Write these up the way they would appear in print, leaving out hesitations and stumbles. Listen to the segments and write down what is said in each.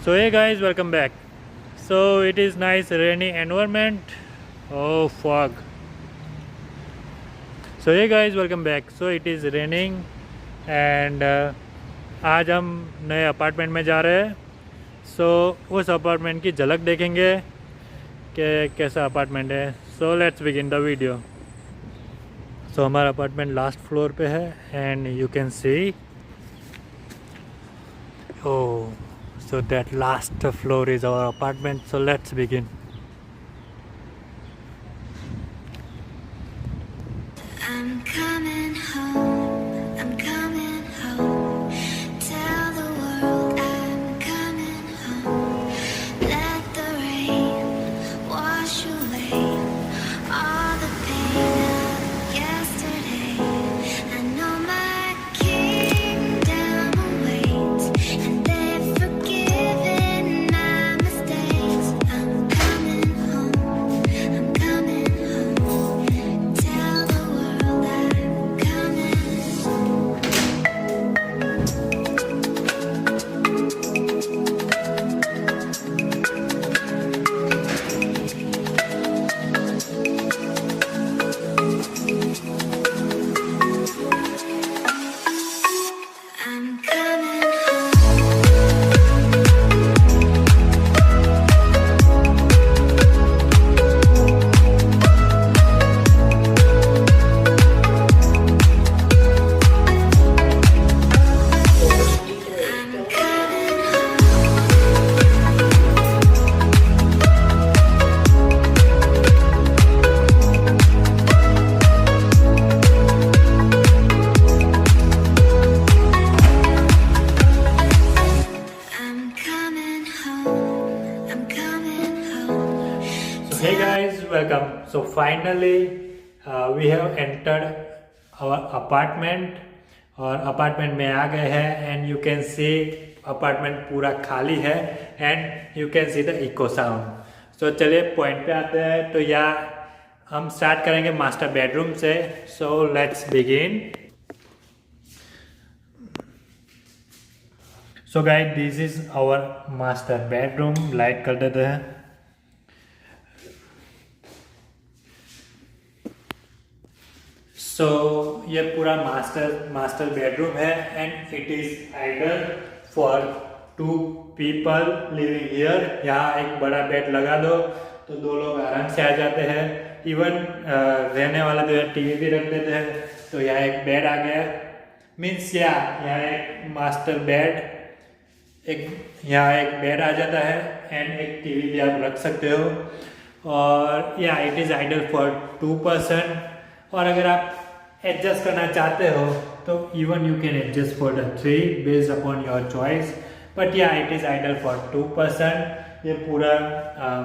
So hey guys, welcome back. So it is nice rainy environment. Oh fog. So hey guys, welcome back. So it is raining and आज हम नए apartment में जा रहे हैं. सो उस अपार्टमेंट की झलक देखेंगे कि कैसा अपार्टमेंट है. So let's begin the video. So हमारा अपार्टमेंट लास्ट फ्लोर पे है and you can see. Oh, so that last floor is our apartment. So let's begin. I'm coming home, I'm coming home. Tell the world I'm coming home. Let the rain wash away all the pain of yesterday. I know my kingdom awaits, and they've forgiven my mistakes. I'm coming home, I'm coming home. Tell the world I'm coming home. I'm coming home. I'm coming home. I'm coming home. I'm coming home. So hey guys, welcome. So finally we have entered our apartment और apartment में आ गए हैं and you can see apartment पूरा खाली है and you can see the echo sound. So चलिए point पे आते हैं. तो यहाँ हम स्टार्ट करेंगे मास्टर बेडरूम से. So let's begin. So guys, this is our master bedroom. Light कर देते हैं. सो ये पूरा मास्टर बेडरूम है and it is ideal for 2 people living here. यहाँ एक बड़ा बेड लगा दो तो 2 लोग आराम से आ जाते हैं. इवन रहने वाला जो है टीवी भी रख देते हैं. तो यहाँ एक बेड आ गया. मीन्स यहाँ एक मास्टर बेड, एक यहाँ एक बेड आ जाता है एंड एक टीवी भी आप रख सकते हो. और या it is ideal for 2 person. और अगर आप एडजस्ट करना चाहते हो तो even you can adjust for the 3 based upon your choice. But yeah it is ideal for 2 person. ये पूरा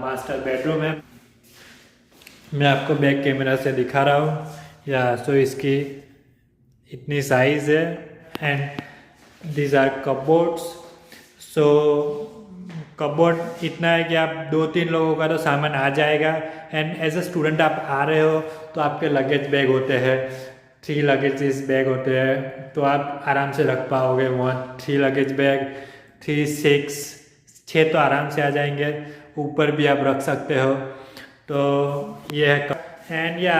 मास्टर बेडरूम है. मैं आपको बैक कैमरा से दिखा रहा हूँ. या सो इसकी इतनी साइज है and these are cupboards. So cupboard इतना है कि आप 2-3 लोगों का तो सामान आ जाएगा. एंड एज अ स्टूडेंट आप आ रहे हो तो आपके लगेज बैग होते हैं, 3 लगेजेस बैग होते हैं. तो आप आराम से रख पाओगे वहाँ 3 लगेज बैग, 3, 6 तो आराम से आ जाएंगे. ऊपर भी आप रख सकते हो. तो ये है. एंड या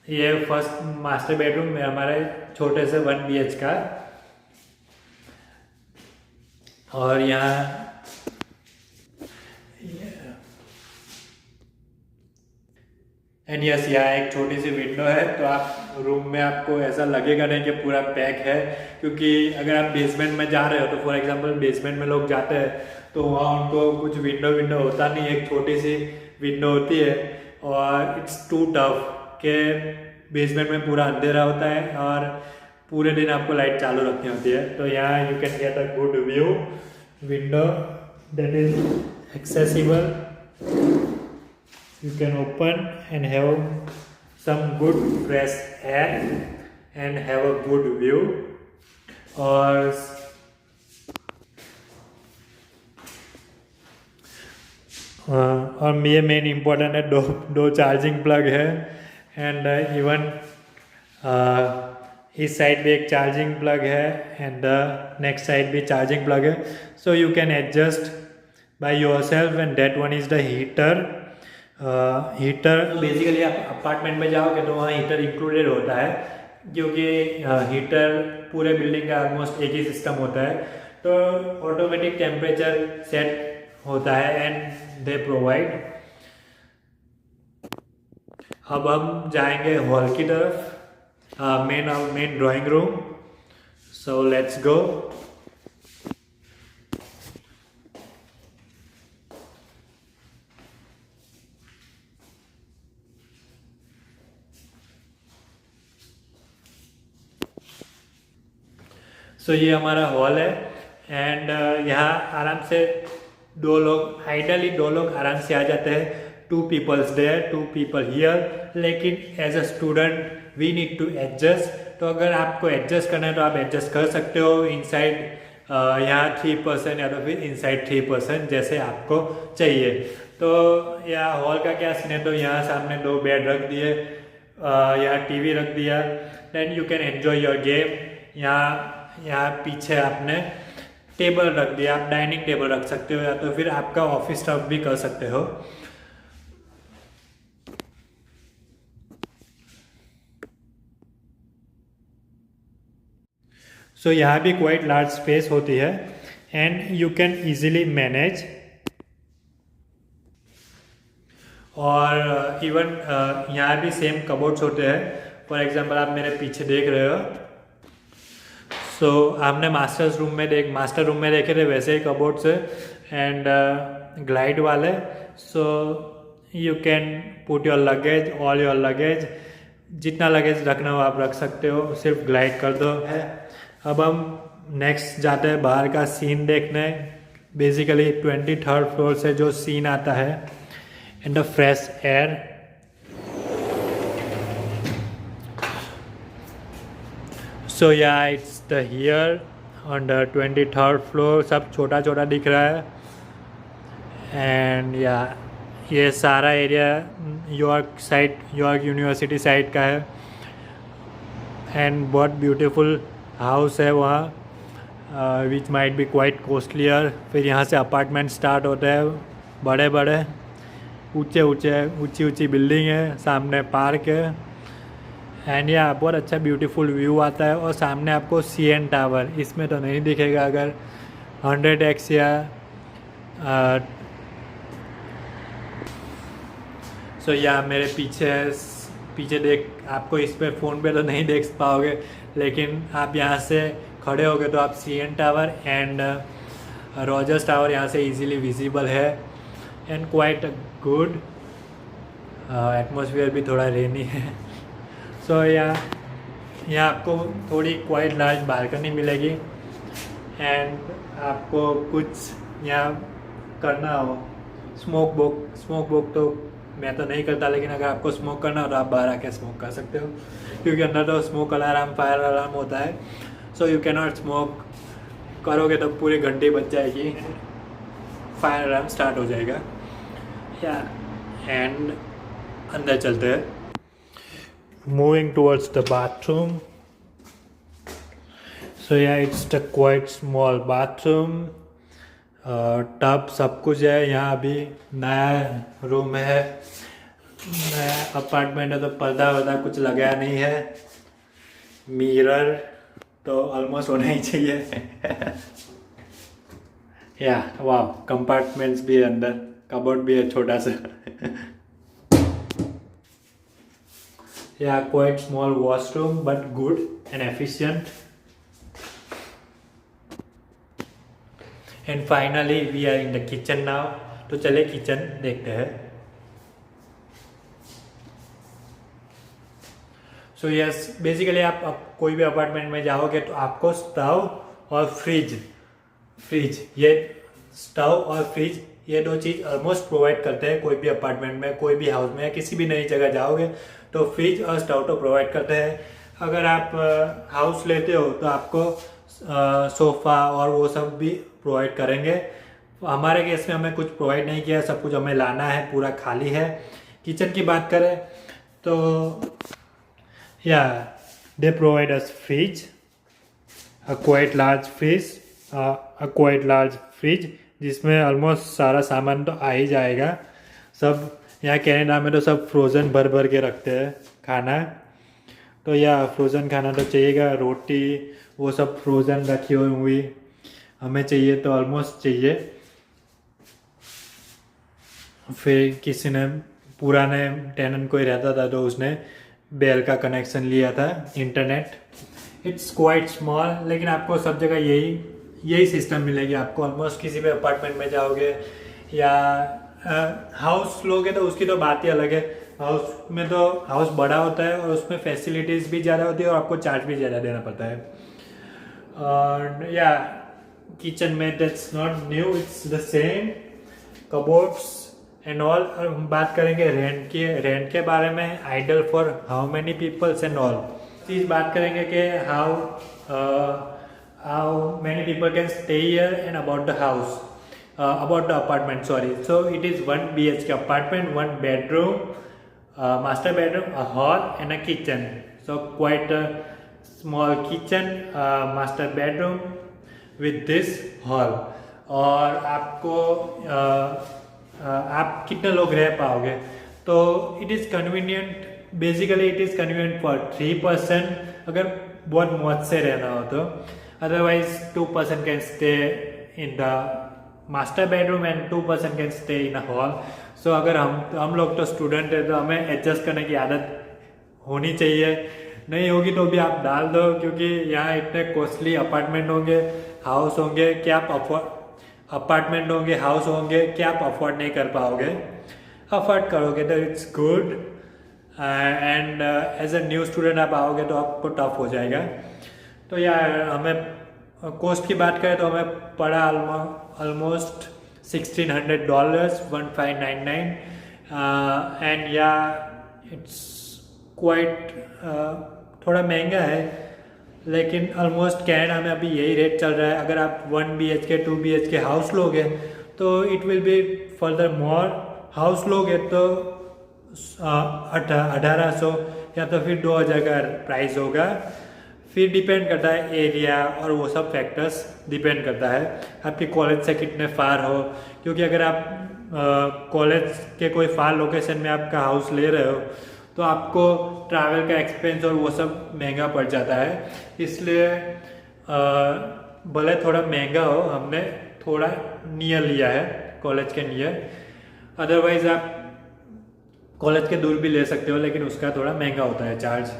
ये फर्स्ट मास्टर बेडरूम में हमारे छोटे से 1 BH का. और यहाँ एंड यस, यहाँ एक छोटी सी विंडो है. तो आप रूम में आपको ऐसा लगेगा नहीं कि पूरा पैक है, क्योंकि अगर आप बेसमेंट में जा रहे हो तो फॉर एग्जांपल बेसमेंट में लोग जाते हैं तो वहाँ उनको कुछ विंडो होता नहीं. एक छोटी सी विंडो होती है और इट्स टू टफ के बेसमेंट में पूरा अंधेरा होता है और पूरे दिन आपको लाइट चालू रखनी होती है. तो यहाँ you can get a good view window that is accessible. You can open and have some good fresh air and have a good view. और ये मेन इम्पोर्टेंट है. दो चार्जिंग प्लग है एंड इवन इस साइड भी एक charging plug है and next side भी चार्जिंग प्लग है. So you can adjust by your self and that one is the heater. Heater basically आप अपार्टमेंट में जाओगे तो वहाँ हीटर इंक्लूडेड होता है, क्योंकि हीटर पूरे बिल्डिंग का ऑलमोस्ट एक ही सिस्टम होता है, तो ऑटोमेटिक टेम्परेचर सेट होता है एंड दे प्रोवाइड. अब हम जाएंगे हॉल की तरफ, main drawing room. So let's go. So ये हमारा हॉल है एंड यहाँ आराम से आइडियली दो लोग आराम से आ जाते हैं. 2 पीपल्स देयर, 2 पीपल हियर. लेकिन as a student we need to adjust. तो अगर आपको एडजस्ट करना है तो आप एडजस्ट कर सकते हो. इनसाइड यहाँ 3% या तो फिर इनसाइड 3%, जैसे आपको चाहिए. तो यहाँ हॉल का क्या सीन है, तो यहाँ सामने 2 बेड रख दिए, यहाँ टीवी रख दिया. Then you can enjoy your game. यहाँ पीछे आपने टेबल रख दिया, आप डाइनिंग टेबल रख सकते हो या तो फिर आपका ऑफिस स्टाफ भी कर सकते हो. सो यहाँ भी क्वाइट लार्ज स्पेस होती है and you can easily manage. और इवन यहाँ भी सेम कबोर्ड्स होते हैं. फॉर एग्जांपल आप मेरे पीछे देख रहे हो. सो आपने मास्टर रूम में देखे थे वैसे ही कबोर्ड्स है एंड ग्लाइड वाले. So you can put your luggage, all your luggage, जितना लगेज रखना हो आप रख सकते हो, सिर्फ ग्लाइड कर दो है. अब हम नेक्स्ट जाते हैं बाहर का सीन देखने. बेसिकली 23rd फ्लोर से जो सीन आता है and the fresh air. So ya it's the here on the 23rd floor. सब छोटा छोटा दिख रहा है एंड या ये सारा एरिया यॉर्क यूनिवर्सिटी साइड का है एंड बहुत ब्यूटीफुल हाउस है वहाँ, which might be quite costlier. फिर यहाँ से अपार्टमेंट स्टार्ट होते हैं, बड़े बड़े ऊंची बिल्डिंग है, सामने पार्क है एंड यहाँ बहुत अच्छा ब्यूटीफुल व्यू आता है. और सामने आपको CN टावर, इसमें तो नहीं दिखेगा अगर 100x या सो यहाँ मेरे पीछे देख, आपको इस पे फ़ोन पे तो नहीं देख पाओगे, लेकिन आप यहाँ से खड़े होगे तो आप CN tower and Rogers tower यहाँ से इजीली विजिबल है एंड क्वाइट गुड. एटमॉस्फेयर भी थोड़ा रेनी है. सो यहाँ आपको थोड़ी क्वाइट लार्ज बालकनी मिलेगी एंड आपको कुछ यहाँ करना हो, स्मोक बुक तो मैं तो नहीं करता, लेकिन अगर आपको स्मोक करना हो तो आप बाहर आके स्मोक कर सकते हो, क्योंकि अंदर तो स्मोक अलार्म, फायर अलार्म होता है. So you can not smoke. करोगे तो पूरी घंटी बच जाएगी, फायर अलार्म स्टार्ट हो जाएगा. या एंड अंदर चलते हैं. Moving towards the bathroom. So ya it's the quite small bathroom. Tub सब कुछ है. यहाँ अभी नया रूम है, नया अपार्टमेंट है, तो पर्दा कुछ लगाया नहीं है. मिरर तो ऑलमोस्ट होना ही चाहिए. या वाह, कंपार्टमेंट्स भी है अंदर, कबोर्ड भी है छोटा सा. या quite small washroom but good and efficient. And finally we are in the kitchen now. तो चले किचन देखते हैं. सो यस, बेसिकली आप कोई भी अपार्टमेंट में जाओगे तो आपको स्टव और फ्रिज ये स्टव और फ्रिज ये 2 चीज़ ऑलमोस्ट प्रोवाइड करते हैं. कोई भी अपार्टमेंट में, कोई भी हाउस में या किसी भी नई जगह जाओगे तो फ्रिज और स्टव तो प्रोवाइड करते हैं. अगर आप हाउस लेते हो तो आपको सोफ़ा और वो सब भी प्रोवाइड करेंगे. हमारे केस में हमें कुछ प्रोवाइड नहीं किया, सब कुछ हमें लाना है, पूरा खाली है. किचन की बात करें तो या They provide us fridge, a quite large fridge जिसमें ऑलमोस्ट सारा सामान तो आ ही जाएगा। सब यहाँ कनाडा में तो सब फ्रोज़न भर भर के रखते हैं खाना, तो या फ्रोज़न खाना तो चाहिएगा। रोटी वो सब फ्रोज़न रखी हुई हमें चाहिए, तो ऑलमोस्ट चाहिए। फिर किसी ने पुराने टेनेंट कोई रहता था तो उसने बेल का कनेक्शन लिया था इंटरनेट। इट्स क्वाइट स्मॉल, लेकिन आपको सब जगह यही सिस्टम मिलेगी। आपको ऑलमोस्ट किसी भी अपार्टमेंट में जाओगे या हाउस लोगे तो उसकी तो बात ही अलग है। हाउस में तो हाउस बड़ा होता है और उसमें फैसिलिटीज़ भी ज़्यादा होती है और आपको चार्ज भी ज़्यादा देना पड़ता है। और या किचन में that's not new, it's the same, cupboards and all. और हम बात करेंगे रेंट के बारे में, ideal for how many peoples and all चीज़ बात करेंगे कि how many people can stay here and about the house, about the apartment, sorry. So it is 1 BHK apartment, 1 bedroom, master bedroom, a hall and a kitchen. So quite a small kitchen, master bedroom with this hall. और आपको आप कितने लोग रह पाओगे, तो it is convenient, basically it is convenient for 3 person अगर बहुत मौज से रहना हो तो। Otherwise 2 person can stay in the master bedroom and 2 person can stay in a hall. So अगर हम लोग तो स्टूडेंट है तो हमें एडजस्ट करने की आदत होनी चाहिए। नहीं होगी तो भी आप डाल दो, क्योंकि यहाँ इतने कॉस्टली अपार्टमेंट होंगे, हाउस होंगे कि आप अपार्टमेंट होंगे, हाउस होंगे कि आप अफोर्ड नहीं कर पाओगे। अफोर्ड करोगे तो it's good, and as a new student आप आओगे तो आपको टफ हो जाएगा। तो यार हमें कॉस्ट की बात करें तो हमें पड़ा ऑलमोस्ट $1,600, 1599, एंड या इट्स क्वाइट थोड़ा महंगा है, लेकिन ऑलमोस्ट कनाडा में अभी यही रेट चल रहा है। अगर आप 1 BHK 2 BHK हाउस लोगे तो it will be further more. House लोगे तो 1800 या तो फिर 2000 का प्राइस होगा। फिर डिपेंड करता है एरिया और वो सब फैक्टर्स डिपेंड करता है आपके कॉलेज से कितने फार हो, क्योंकि अगर आप कॉलेज के कोई फार लोकेशन में आपका हाउस ले रहे हो तो आपको ट्रैवल का एक्सपेंस और वो सब महंगा पड़ जाता है। इसलिए भले थोड़ा महंगा हो, हमने थोड़ा नियर लिया है, कॉलेज के नियर। अदरवाइज़ आप कॉलेज के दूर भी ले सकते हो, लेकिन उसका थोड़ा महंगा होता है चार्ज।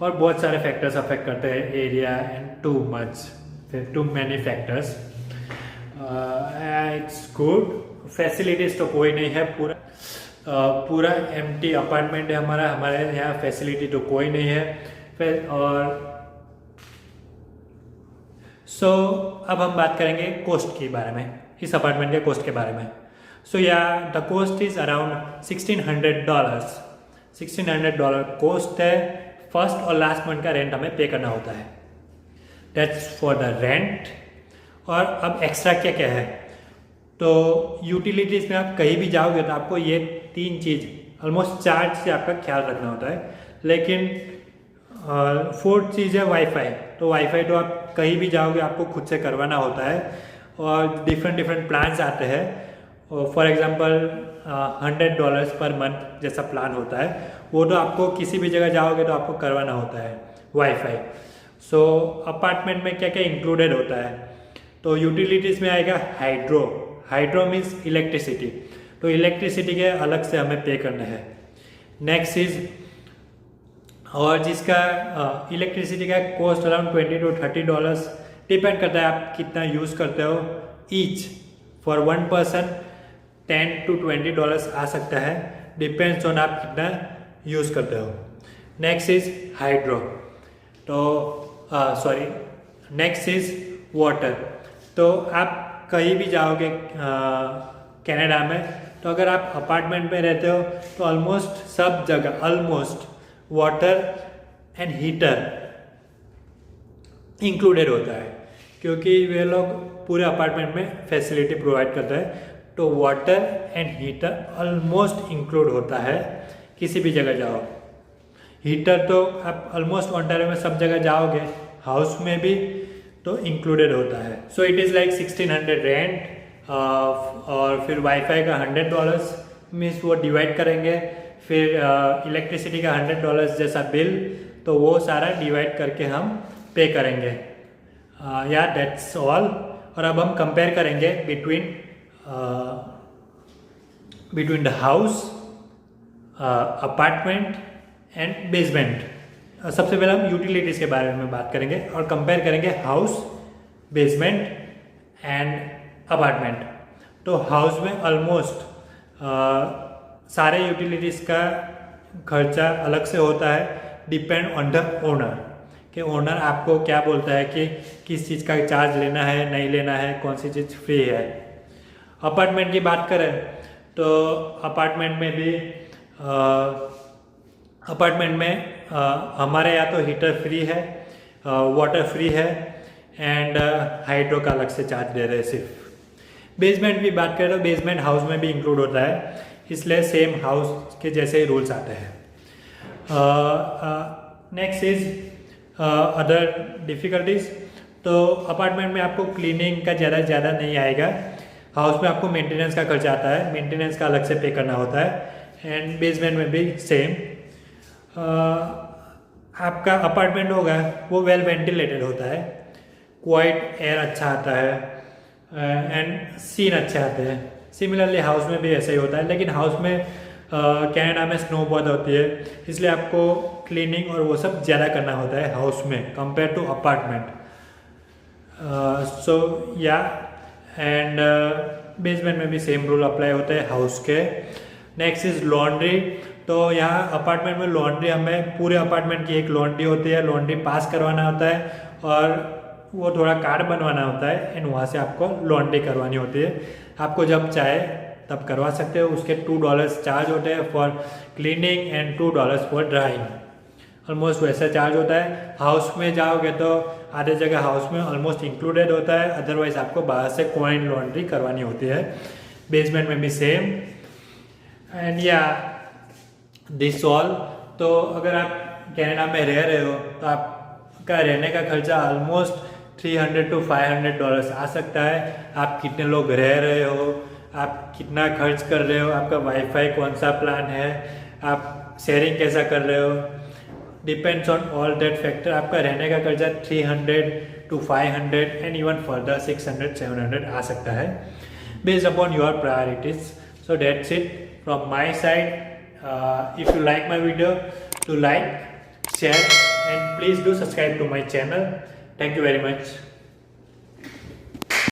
और बहुत सारे फैक्टर्स अफेक्ट करते हैं, area and too many factors. It's good, facilities तो कोई नहीं है, पूरा एम्प्टी अपार्टमेंट है हमारे यहाँ फैसिलिटी तो कोई नहीं है। और सो अब हम बात करेंगे कॉस्ट के बारे में, इस अपार्टमेंट के कॉस्ट के बारे में। सो या the cost is around $1,600। $1,600 cost है। फर्स्ट और लास्ट मंथ का रेंट हमें पे करना होता है, दैट्स फॉर द रेंट। और अब एक्स्ट्रा क्या क्या है, तो यूटिलिटीज़ में आप कहीं भी जाओगे तो आपको ये 3 चीज़, ऑलमोस्ट 4 से आपका ख्याल रखना होता है। लेकिन 4th चीज़ है वाईफाई। तो वाईफाई तो आप कहीं भी जाओगे आपको खुद से करवाना होता है, और डिफरेंट प्लान्स आते हैं। फॉर एग्जांपल $100 पर मंथ जैसा प्लान होता है, वो तो आपको किसी भी जगह जाओगे तो आपको करवाना होता है वाईफाई। सो अपार्टमेंट में क्या क्या इंक्लूडेड होता है, तो यूटिलिटीज़ में आएगा हाइड्रो मीन्स इलेक्ट्रिसिटी, तो इलेक्ट्रिसिटी के अलग से हमें पे करना है। नेक्स्ट इज, और जिसका इलेक्ट्रिसिटी का कॉस्ट अराउंड $20 to $30 डिपेंड करता है आप कितना यूज़ करते हो ईच। फॉर 1 पर्सन $10 to $20 आ सकता है, डिपेंड्स ऑन आप कितना यूज़ करते हो। नेक्स्ट इज हाइड्रो, तो नेक्स्ट इज वाटर। तो आप कहीं भी जाओगे कनाडा में, तो अगर आप अपार्टमेंट में रहते हो तो ऑलमोस्ट सब जगह वाटर एंड हीटर इंक्लूडेड होता है, क्योंकि वे लोग पूरे अपार्टमेंट में फैसिलिटी प्रोवाइड करते हैं। तो water and heater almost include होता है किसी भी जगह जाओ। हीटर तो आप ऑलमोस्ट ओंटारियो में सब जगह जाओगे, हाउस में भी तो इंक्लूडेड होता है। So it is like 1600 rent और फिर वाईफाई का $100 मीन्स वो डिवाइड करेंगे, फिर इलेक्ट्रिसिटी का $100 जैसा बिल, तो वो सारा डिवाइड करके हम पे करेंगे। या दैट्स ऑल। और अब हम कंपेयर करेंगे between the house, apartment and basement. सबसे पहले हम यूटिलिटीज़ के बारे में बात करेंगे और कंपेयर करेंगे हाउस, बेसमेंट एंड अपार्टमेंट। तो हाउस में ऑलमोस्ट सारे यूटिलिटीज़ का खर्चा अलग से होता है, डिपेंड ऑन द ओनर, कि ओनर आपको क्या बोलता है कि किस चीज़ का चार्ज लेना है, नहीं लेना है, कौन सी चीज़ फ्री है। अपार्टमेंट की बात करें तो अपार्टमेंट में भी हमारे यहाँ तो हीटर फ्री है, वाटर फ्री है एंड हाइड्रो का अलग से चार्ज दे रहे हैं सिर्फ। बेसमेंट की बात करें तो बेसमेंट हाउस में भी इंक्लूड होता है, इसलिए सेम हाउस के जैसे ही रूल्स आते हैं। Next is other difficulties. तो अपार्टमेंट में आपको क्लीनिंग का ज़्यादा नहीं आएगा, हाउस में आपको मेंटेनेंस का खर्चा आता है, मेंटेनेंस का अलग से पे करना होता है एंड बेसमेंट में भी सेम। आपका अपार्टमेंट होगा वो वेल वेंटिलेटेड होता है, क्वाइट एयर अच्छा आता है एंड सीन अच्छे आते हैं। सिमिलरली हाउस में भी ऐसा ही होता है, लेकिन हाउस में कनाडा में स्नो बहुत होती है, इसलिए आपको क्लीनिंग और वो सब ज़्यादा करना होता है हाउस में कंपेयर टू अपार्टमेंट। सो या एंड बेसमेंट में भी सेम रूल अप्लाई होता है हाउस के। Next is laundry. तो यहाँ अपार्टमेंट में लॉन्ड्री, हमें पूरे अपार्टमेंट की एक लॉन्ड्री होती है, लॉन्ड्री पास करवाना होता है और वो थोड़ा कार्ड बनवाना होता है एंड वहाँ से आपको लॉन्ड्री करवानी होती है। आपको जब चाहे तब करवा सकते हो। उसके $2 चार्ज होते हैं for cleaning and $2 for drawing, almost वैसा चार्ज होता है। हाउस में जाओगे तो आधे जगह हाउस में ऑलमोस्ट इंक्लूडेड होता है, अदरवाइज आपको बाहर से कॉइन लॉन्ड्री करवानी होती है। बेसमेंट में भी सेम एंड या दिस ऑल। तो अगर आप कनाडा में रह रहे हो तो आपका रहने का खर्चा ऑलमोस्ट $300 to $500 आ सकता है। आप कितने लोग रह रहे हो, आप कितना खर्च कर रहे हो, आपका वाईफाई कौन सा प्लान है, आप शेयरिंग कैसा कर रहे हो, depends on all that factor. आपका रहने का खर्चा $300 to $500 एंड इवन फर्दर $600-700 आ सकता है, based upon your priorities. So that's it from my side. If you like my video, to like, share and please do subscribe to my channel. Thank you very much.